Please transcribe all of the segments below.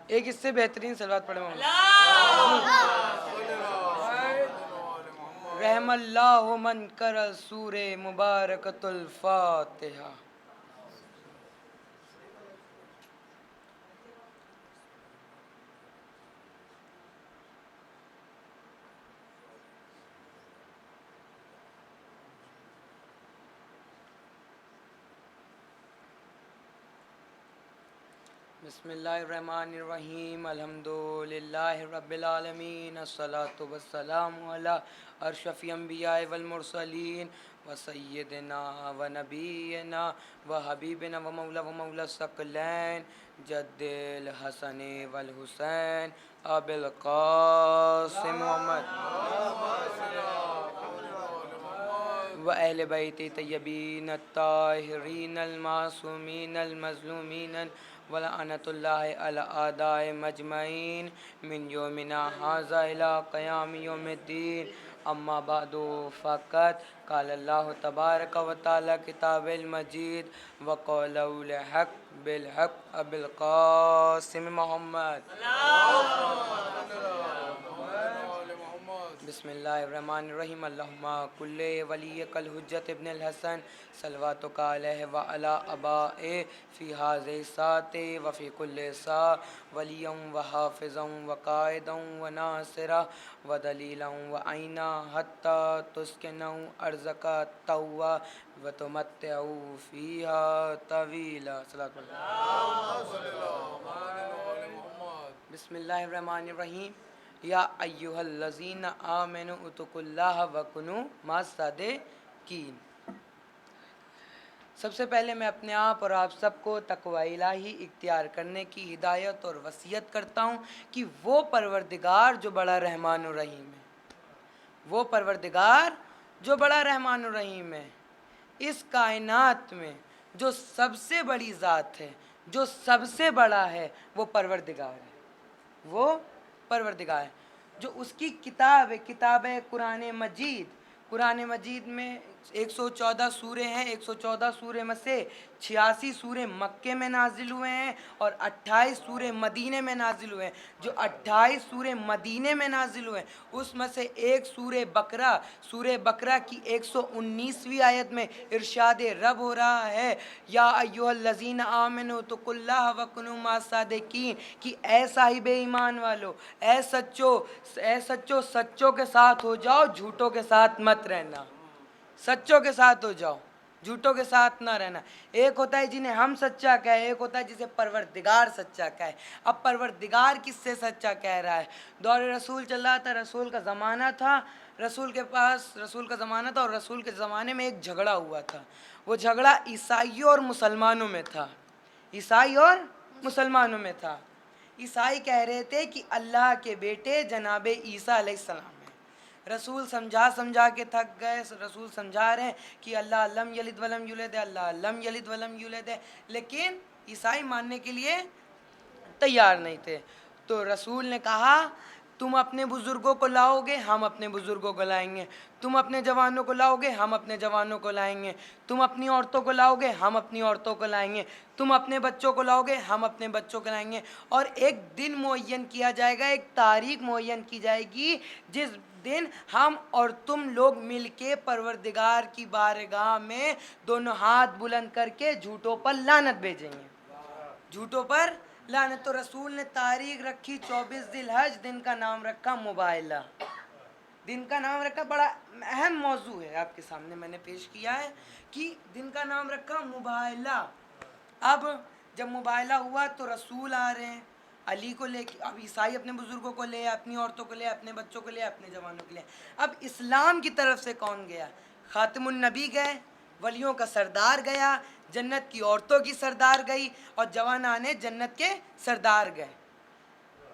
एक इससे बेहतरीन सलवात पढ़े मोहम्मद। रहमल्लाहु मन कर सूरे मुबारकतुल फातिहा। बिस्मिल्लाहिर्रहमानिर्रहीम अल्हम्दुलिल्लाहि रब्बिल आलमीन अस्सलातु वस्सलामु अला अशरफिल अंबिया वल मुरसलीन व सय्यिदिना व नबीना व हबीबिना व मौला सकलैन जद्दिल हसन वल हुसैन अबिल कासिम मोहम्मद व अहले बैत तय्यबीन अत्ताहिरीन अल-मासूमीन अल-मज़लूमीन व लअनतुल्लाहि अला आदाए मजमईन मिन यौमिना हाज़ा इला क़याम यौमिद्दीन। अम्मा बादु फ़क़त क़ाल अल्लाहु तबारक व तआला किताबिल मजीद व क़ौलुल हक़ बिल हक़ अबिल क़ासिम मोहम्मद। बिस्मिल्लाहिर्रहमानिर्रहीम अल्लाहुम्मा कुल्ले वलियकल हुज्जत इब्नुल हसन सल्लवातुका अलैहि व अला अबाए फ़ी हाज़िहि साते व फ़ी कुल्ले सा वलियम व हाफ़िज़म व कायदम व नासिरा व दलीलम व आइना हत्ता तुस्किनउ अर्ज़का तौवा व तुमत्तिउ फ़ीहा तवीला। बिस्मिल्लाहिर्रहमानिर्रहीम या अय्युहल्लज़ीना आमनु उतकुल्लाह व कुनू मास्सादिकीन। सबसे पहले मैं अपने आप और आप सबको तक़वा इलाही इख्तियार करने की हिदायत और वसीयत करता हूँ कि वो परवरदिगार जो बड़ा रहमान और रहीम है, वो परवरदिगार जो बड़ा रहमान और रहीम है, इस कायनात में जो सबसे बड़ी ज़ात है, जो सबसे बड़ा है, वो परवरदिगार है। वो परवरदिगार है। जो उसकी किताब है, किताब है कुरान मजीद। कुरान मजीद में 114 सूरे हैं। 114 सूरे में से 86 सूरे मक्के में नाजिल हुए हैं और 28 सूरे मदीने में नाजिल हुए हैं। जो 28 सूरे मदीने में नाजिल हुए हैं उसमें से एक सूरे बकरा की 119वीं आयत में इरशाद रब हो रहा है या अय्युहल्लज़ीना आमनु तक़ुल्लाह व कुनू मास्सादिकीन कि ऐ साहिब ईमान वालो, ऐ सच्चों के साथ हो जाओ, झूठों के साथ मत रहना। सच्चों के साथ हो जाओ, झूठों के साथ ना रहना। एक होता है जिन्हें हम सच्चा कहे, एक होता है जिसे परवरदिगार सच्चा कहे। अब परवरदिगार किससे सच्चा कह रहा है? दौर रसूल चल रहा था, रसूल का ज़माना था, रसूल के पास रसूल का ज़माना था और रसूल के ज़माने में एक झगड़ा हुआ था। वो झगड़ा ईसाइयों और मुसलमानों में था। ईसाई और मुसलमानों में था। ईसाई कह रहे थे कि अल्लाह के बेटे जनाब ईसा अलैहिस्सलाम है। रसूल समझा के थक गए। रसूल समझा रहे हैं कि अल्लाह लम यलिद वलम यूलद है, अल्लाह लम यलिद वलम यूलद है, लेकिन ईसाई मानने के लिए तैयार नहीं थे। तो रसूल ने कहा तुम अपने बुज़ुर्गों को लाओगे, हम अपने बुज़ुर्गों को लाएंगे। तुम अपने जवानों को लाओगे, हम अपने जवानों को लाएंगे। तुम अपनी औरतों को लाओगे, हम अपनी औरतों को लाएंगे। तुम अपने बच्चों को लाओगे, हम अपने बच्चों को लाएंगे। और एक दिन मुअय्यन किया जाएगा, एक तारीख मुअय्यन की जाएगी जिस दिन हम और तुम लोग मिलके परवरदिगार की बारगाह में दोनों हाथ बुलंद करके झूठों पर लानत भेजेंगे। झूठों पर लानत। तो रसूल ने तारीख रखी 24 जिलहज, दिन का नाम रखा मुबाइला। दिन का नाम रखा, बड़ा अहम मौजू है आपके सामने मैंने पेश किया है कि दिन का नाम रखा मुबाइला। अब जब मुबाइला हुआ तो रसूल आ रहे हैं अली को लेके। अब ईसाई अपने बुजुर्गों को ले, अपनी औरतों को ले, अपने बच्चों को ले, अपने जवानों को ले। अब इस्लाम की तरफ से कौन गया? खातिमुन नबी गए, वलियों का सरदार गया, जन्नत की औरतों की सरदार गई और जवानाने जन्नत के सरदार गए।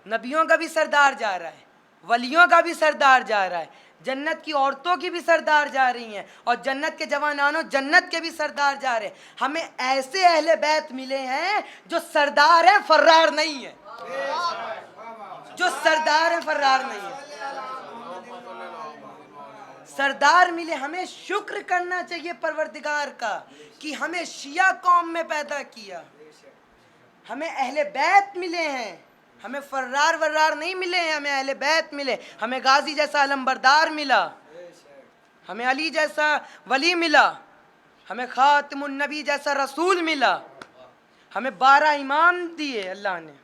नबियों का भी सरदार जा रहा है, वलियों का भी सरदार जा रहा है, जन्नत की औरतों की भी सरदार जा रही हैं और जन्नत के जवानानों जन्नत के भी सरदार जा रहे हैं। हमें ऐसे अहले बैत मिले हैं जो सरदार है, फर्रार नहीं है। जो सरदार है, फर्रार नहीं है। सरदार मिले। हमें शुक्र करना चाहिए परवरदिगार का कि हमें शिया कौम में पैदा किया। हमें अहले बैत मिले हैं, हमें फर्रार वर्रार नहीं मिले हैं, हमें अहले बैत मिले, हमें गाजी जैसा अलंबरदार मिला, हमें अली जैसा वली मिला, हमें खातिमुन नबी जैसा रसूल मिला, हमें 12 इमाम दिए अल्लाह ने,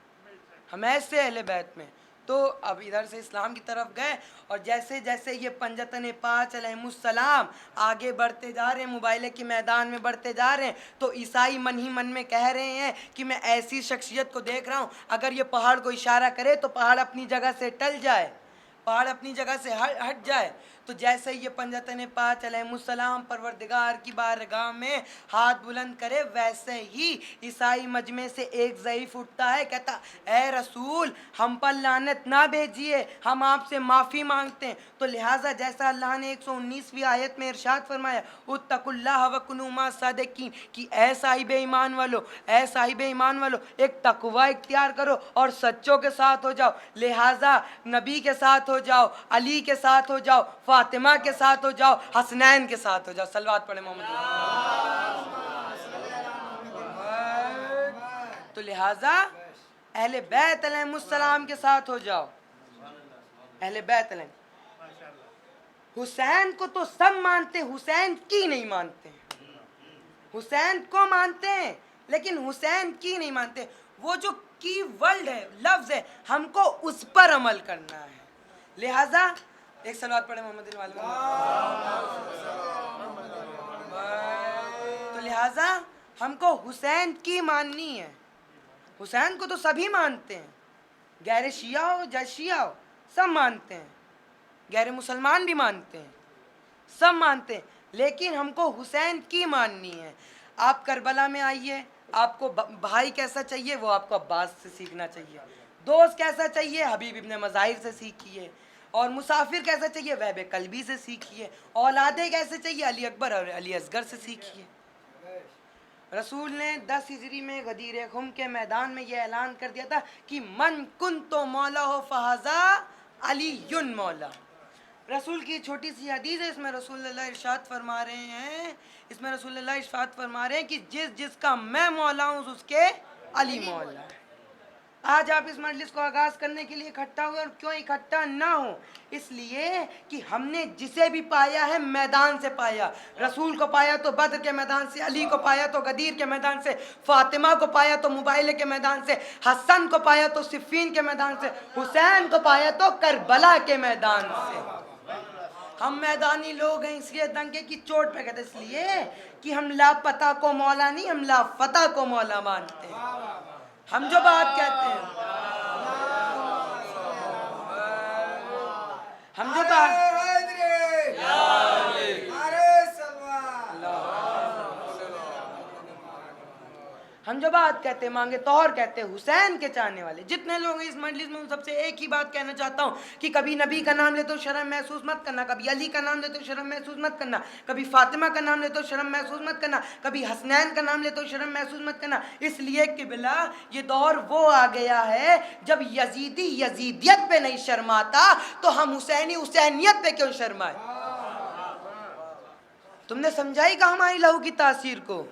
हम ऐसे अहले बैत में। तो अब इधर से इस्लाम की तरफ गए और जैसे जैसे ये पंजतन पाँच अलैहिमुस्सलाम आगे बढ़ते जा रहे हैं, मुबाइले के मैदान में बढ़ते जा रहे हैं, तो ईसाई मन ही मन में कह रहे हैं कि मैं ऐसी शख्सियत को देख रहा हूँ, अगर ये पहाड़ को इशारा करे तो पहाड़ अपनी जगह से टल जाए, पहाड़ अपनी जगह से हट जाए। तो जैसे ये पंजतन पाँच अलैहिमुस्सलाम परवरदिगार की बारगाह में हाथ बुलंद करे, वैसे ही ईसाई मजमे से एक ज़ईफ़ उठता है, कहता ए रसूल हम पर लानत ना भेजिए, हम आपसे माफ़ी मांगते हैं। तो लिहाजा जैसा अल्लाह ने 119वीं आयत में इरशाद फरमाया, उत्तकुल्लाह वकुनू मा सादिकीन, कि ए साहिब ईमान वालो, ए साहिब ईमान वालो, एक तकवा इख्तियार करो और सच्चों के साथ हो जाओ। लिहाजा नबी के साथ हो जाओ, अली के साथ हो जाओ, फातिमा के साथ हो जाओ, हसनैन के साथ हो जाओ। सलवात पढ़े मोहम्मद। तो लिहाजा अहले बैत अलैहिमुस्सलाम के साथ हो जाओ, अहले बैत अलैहिम। हुसैन को तो सब मानते, हुसैन की नहीं मानते, हुसैन को मानते हैं लेकिन हुसैन की नहीं मानते। वो जो की वर्ड है, लफ्ज है, हमको उस पर अमल करना है। लिहाजा एक सलावत पढ़े मोहम्मद वाले। तो लिहाजा हमको हुसैन की माननी है। हुसैन को तो सभी मानते हैं, गैर शिया हो या शिया हो सब मानते हैं, गैर मुसलमान भी मानते हैं, सब मानते हैं, लेकिन हमको हुसैन की माननी है। आप करबला में आइए, आपको भाई कैसा चाहिए वो आपको अब्बास से सीखना चाहिए, दोस्त कैसा चाहिए हबीब इब्ने मज़ाहिर से सीखिए, और मुसाफिर कैसा चाहिए वहब कल्बी से सीखिए, औलादे कैसे चाहिए अली अकबर और अली असगर से सीखिए। रसूल ने 10 हिजरी में गदीर खुम के मैदान में यह ऐलान कर दिया था कि मन कुन तो मौला हो फहाजा अली युन मौला। रसूल की छोटी सी हदीस है, इसमें रसूलुल्लाह इरशाद फरमा रहे हैं, इसमें रसूलुल्लाह इरशाद फरमा रहे हैं कि जिस जिसका मैं मौला हूँ उसके अली मौला है। आज आप इस मजलिस को आगाज़ करने के लिए इकट्ठा हुए, और क्यों इकट्ठा ना हो, इसलिए कि हमने जिसे भी पाया है मैदान से पाया। रसूल को पाया तो बद्र के मैदान से, अली को पाया तो गदीर के मैदान से, फातिमा को पाया तो मुबाइले के मैदान से, हसन को पाया तो सिफ़ीन के मैदान से, हुसैन को पाया तो करबला के मैदान से। हम मैदानी लोग हैं, इसलिए दंगे की चोट पे कहते, इसलिए कि हम लापता को मौला नहीं, हम लापता को मौला मानते हैं। हम जो बात कहते हैं, हम जो बात हम जो बात कहते हैं मांगे तौर कहते हैं हुसैन के चाहने वाले जितने लोग इस मजलिस में, उन सबसे एक ही बात कहना चाहता हूँ कि कभी नबी का नाम ले तो शर्म महसूस मत करना, कभी अली का नाम ले तो शर्म महसूस मत करना, कभी फातिमा का नाम ले तो शर्म महसूस मत करना, कभी हसनैन का नाम ले तो शर्म महसूस मत करना। इसलिए कि बिला ये दौर वो आ गया है जब यजीदी यजीदियत पे नहीं शर्माता तो हम हुसैनी हुसैनियत पे क्यों शर्माए। तुमने समझाई का हमारी लहू की तासीर को?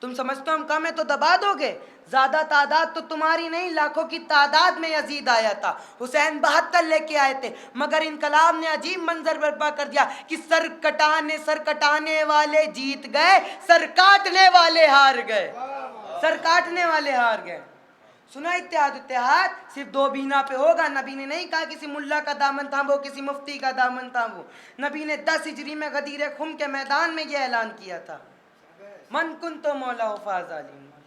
तुम समझते हो हम कम है तो दबा दोगे? ज्यादा तादाद तो तुम्हारी नहीं, लाखों की तादाद में यजीद आया था, हुसैन 72 लेके आए थे, मगर इनकलाब ने अजीब मंजर बर्पा कर दिया कि सर कटाने वाले जीत गए, सर काटने वाले हार गए, सर काटने वाले हार गए। सुना इत्तेहाद, इत्तेहाद सिर्फ 2 बीना पे होगा। नबी ने नहीं कहा किसी मुल्ला का दामन थामो, किसी मुफ्ती का दामन थामो। नबी ने 10 हिजरी में गदीर खुम के मैदान में यह ऐलान किया था, मन कुन तो मौला फाज अली मौला।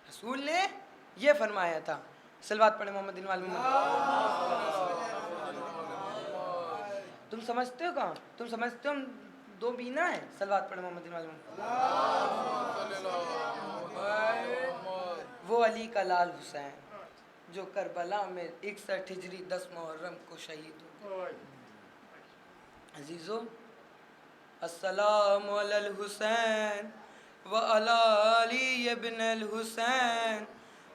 रसूल ने ये फरमाया था। सलवात पढ़े मोहम्मद वाले। तुम समझते हो कहाँ? तुम समझते हो हम 2 बीना है? सलवात पढ़े मोहम्मद वाले। वो अली का लाल हुसैन जो करबला में 61 हिजरी 10 मुहर्रम को शहीद हो गए। अजीजो, अस्सलामु अलल हुसैन व अला अली इब्न अल हुसैन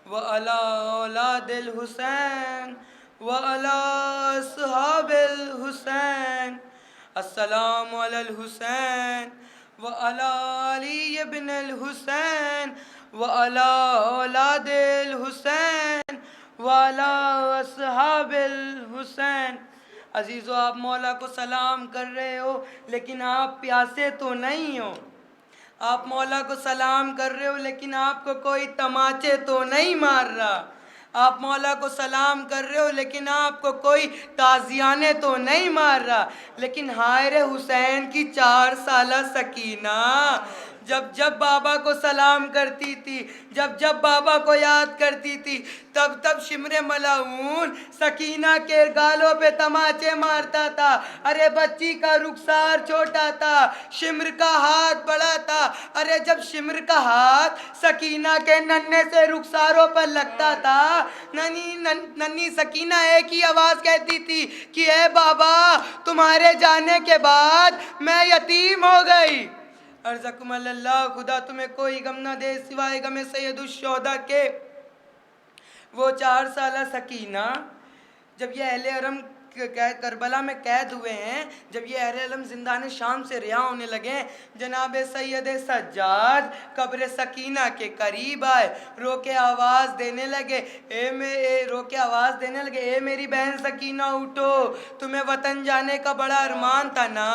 व अला औलादिल हुसैन व अला अस्हाबिल हुसैन। अस्सलामु अलल हुसैन व अला अली इब्न अल हुसैन व अला औलादिल हुसैन वाला अस्हाबिल हुसैन। अजीज़ो, आप मौला को सलाम कर रहे हो लेकिन आप प्यासे तो नहीं हो। आप मौला को सलाम कर रहे हो लेकिन आपको कोई तमाचे तो नहीं मार रहा। आप मौला को सलाम कर रहे हो लेकिन आपको कोई ताजियाने तो नहीं मार रहा। लेकिन हाय रे हुसैन की 4 साला सकीना जब जब बाबा को सलाम करती थी, जब जब बाबा को याद करती थी, तब तब शिमरे मलाऊन सकीना के गालों पे तमाचे मारता था। अरे बच्ची का रुखसार छोटा था, शिमर का हाथ बड़ा था। अरे जब शिमर का हाथ सकीना के नन्हे से रुखसारों पर लगता था, नन्ही सकीना एक ही आवाज कहती थी कि ए बाबा, तुम्हारे जाने के बाद मैं यतीम हो गई। अर्ज़कुम अल्लाह, खुदा तुम्हें कोई गम ना दे सिवाय गमे सैयदुश्शोहदा के। वो 4 साला सकीना जब ये अहले हरम करबला में कैद हुए हैं, जब ये अहले हरम जिंदान शाम से रिहा होने लगे, जनाब सैयद सज्जाद कब्र सकीना के करीब आए, रो के आवाज़ देने लगे, रो के आवाज़ देने लगे, ए मेरी बहन सकीना उठो, तुम्हें वतन जाने का बड़ा अरमान था ना,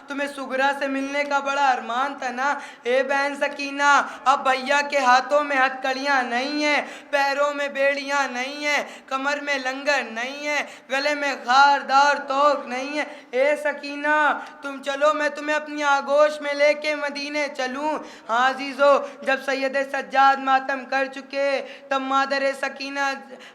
तुम्हें सुगरा से मिलने का बड़ा अरमान था ना। ए बहन सकीना, अब भैया के हाथों में हथकड़ियाँ नहीं है, पैरों में बेड़ियाँ नहीं है, कमर में लंगर नहीं है, गले में खारदार तोक नहीं है। ए सकीना, तुम चलो, मैं तुम्हें अपनी आगोश में लेके मदीने चलूं। हाँ अजीज़ो, जब सैयद सज्जाद मातम कर चुके, तब मादर सकीना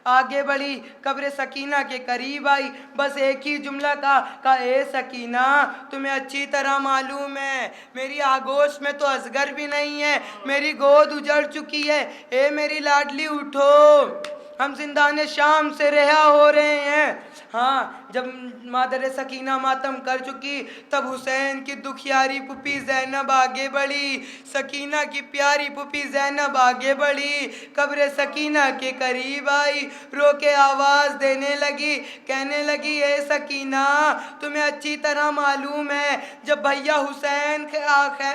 आगे बढ़ी, कब्र सकीना के करीब आई, बस एक ही जुमला कहा, ए सकीना, तुम्हें अच्छी तरह मालूम है मेरी आगोश में तो असगर भी नहीं है, मेरी गोद उजड़ चुकी है। ए मेरी लाडली उठो, हम जिंदान शाम से रिहा हो रहे हैं। हाँ, जब मादर सकीना मातम कर चुकी, तब हुसैन की दुखियारी पुपी ज़ैनब आगे बढ़ी, सकीना की प्यारी पुपी ज़ैनब आगे बढ़ी, कब्र सकीना के करीब आई, रो के आवाज़ देने लगी, कहने लगी, ए सकीना, तुम्हें अच्छी तरह मालूम है जब भैया हुसैन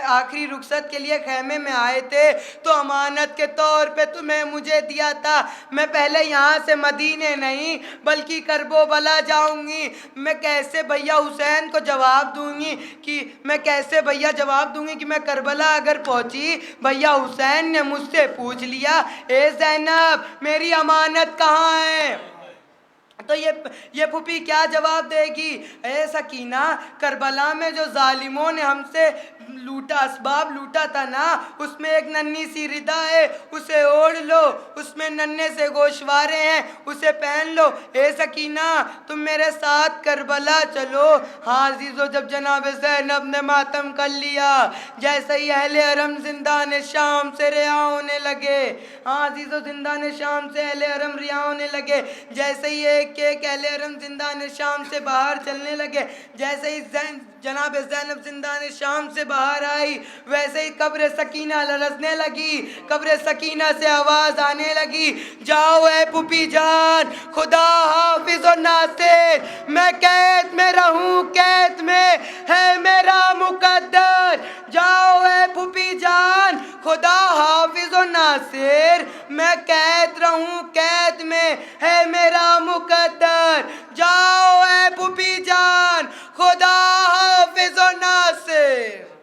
आखिरी रुखसत के लिए खैमे में आए थे तो अमानत के तौर पे तुम्हें मुझे दिया था। मैं पहले यहाँ से मदीने नहीं बल्कि करबो बला जाऊंगी। मैं कैसे भैया हुसैन को जवाब दूंगी कि मैं करबला अगर पहुंची, भैया हुसैन ने मुझसे पूछ लिया, ए ज़ैनब मेरी अमानत कहाँ है, तो ये फूफी क्या जवाब देगी। ए सकीना, करबला में जो जालिमों ने हमसे लूटा, असबाब लूटा था ना, उसमें एक नन्ही सी रिदा है, उसे ओढ़ लो, उसमें नन्हे से गोशवारे हैं, उसे पहन लो। ए सकीना, तुम मेरे साथ करबला चलो। हाँ अजीज़ो, जब जनाब ज़ैनब ने मातम कर लिया, जैसे ही अहले हरम जिंदान शाम से रिहा होने लगे, हाँ अजीज़ो, जिंदान शाम से अहले हरम रिहा होने लगे, जैसे ही एक अहले हरम जिंदान शाम से बाहर चलने लगे, जैसे ही जनाब ज़ैनब जिंदान शाम से बाहर आई, वैसे ही कब्र सकीना लरसने लगी, कब्र सकीना से आवाज़ आने लगी, जाओ ए पुपी जान, खुदा हाफिज़ और नासिर, मैं कैद में रहूं, कैद में है मेरा मुकद्दर। जाओ ए पुपी जान, खुदा हाफिज़ और नासिर, मैं कैद रहूं, कैद में है मेरा मुकद्दर। जाओ ए पुपी जान, खुदा हाफिज़ और नासिर।